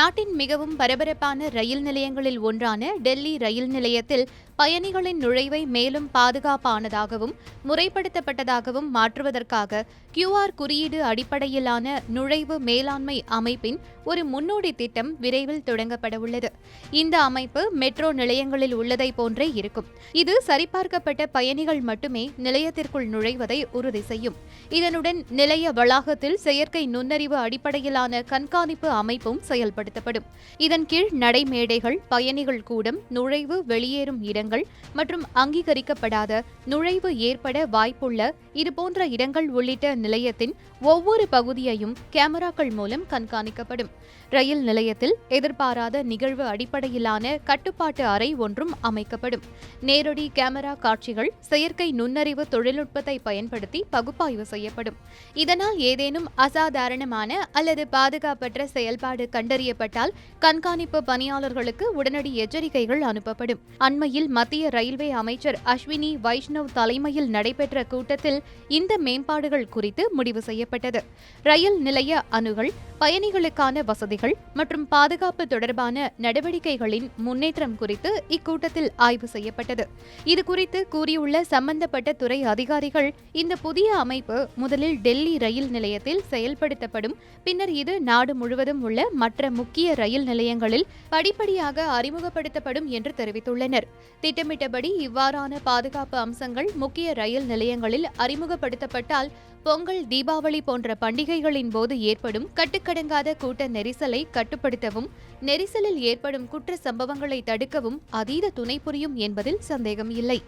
நாட்டின் மிகவும் பரபரப்பான ரயில் நிலையங்களில் ஒன்றான டெல்லி ரயில் நிலையத்தில் பயணிகளின் நுழைவை மேலும் பாதுகாப்பானதாகவும் முறைப்படுத்தப்பட்டதாகவும் மாற்றுவதற்காக QR குறியீடு அடிப்படையிலான நுழைவு மேலாண்மை அமைப்பின் ஒரு முன்னோடி திட்டம் விரைவில் தொடங்கப்படவுள்ளது. இந்த அமைப்பு மெட்ரோ நிலையங்களில் உள்ளதை போன்றே இருக்கும். இது சரிபார்க்கப்பட்ட பயணிகள் மட்டுமே நிலையத்திற்குள் நுழைவதை உறுதி செய்யும். இதனுடன் நிலைய வளாகத்தில் செயற்கை நுண்ணறிவு அடிப்படையிலான கண்காணிப்பு அமைப்பும் செயல்படுத்தப்படும். இதன் கீழ் நடைமேடைகள், பயணிகள் கூடம், நுழைவு வெளியேறும் இடங்கள் மற்றும் அங்கீகரிக்கப்படாத நுழைவு ஏற்பட வாய்ப்புள்ள இதுபோன்ற இடங்கள் உள்ளிட்ட நிலையத்தின் ஒவ்வொரு பகுதியையும் கேமராக்கள் மூலம் கண்காணிக்கப்படும். ரயில் நிலையத்தில் எதிர்பாராத நிகழ்வு அடிப்படையிலான கட்டுப்பாட்டு அறை ஒன்றும் அமைக்கப்படும். நேரடி கேமரா காட்சிகள் செயற்கை நுண்ணறிவு தொழில்நுட்பத்தை பயன்படுத்தி பகுப்பாய்வு செய்யப்படும். இதனால் ஏதேனும் அசாதாரணமான அல்லது பாதுகாப்பற்ற செயல்பாடு கண்டறியப்பட்டால் கண்காணிப்பு பணியாளர்களுக்கு உடனடி எச்சரிக்கைகள் அனுப்பப்படும். அண்மையில் மத்திய ரயில்வே அமைச்சர் அஸ்வினி வைஷ்ணவ் தலைமையில் நடைபெற்ற கூட்டத்தில் இந்த மேம்பாடுகள் குறித்து முடிவு செய்யப்பட்டது. ரயில் நிலைய அணுகல், பயணிகளுக்கான வசதிகள் மற்றும் பாதுகாப்பு தொடர்பான நடவடிக்கைகளின் முன்னேற்றம் குறித்து இக்கூட்டத்தில் ஆய்வு செய்யப்பட்டது. இதுகுறித்து கூறியுள்ள சம்பந்தப்பட்ட துறை அதிகாரிகள், இந்த புதிய அமைப்பு முதலில் டெல்லி ரயில் நிலையத்தில் செயல்படுத்தப்படும். பின்னர் இது நாடு முழுவதும் உள்ள மற்ற முக்கிய ரயில் நிலையங்களில் படிப்படியாக அறிமுகப்படுத்தப்படும் என்று தெரிவித்துள்ளனர். திட்டமிட்டபடி இவ்வாறான பாதுகாப்பு அம்சங்கள் முக்கிய ரயில் நிலையங்களில் அறிமுகப்படுத்தப்பட்டால் பொங்கல், தீபாவளி போன்ற பண்டிகைகளின் போது ஏற்படும் கட்டுக்கடங்காத கூட்ட நெரிசலை கட்டுப்படுத்தவும், நெரிசலில் ஏற்படும் குற்ற சம்பவங்களை தடுக்கவும் அதீத துணை புரியும் என்பதில் சந்தேகம் இல்லை.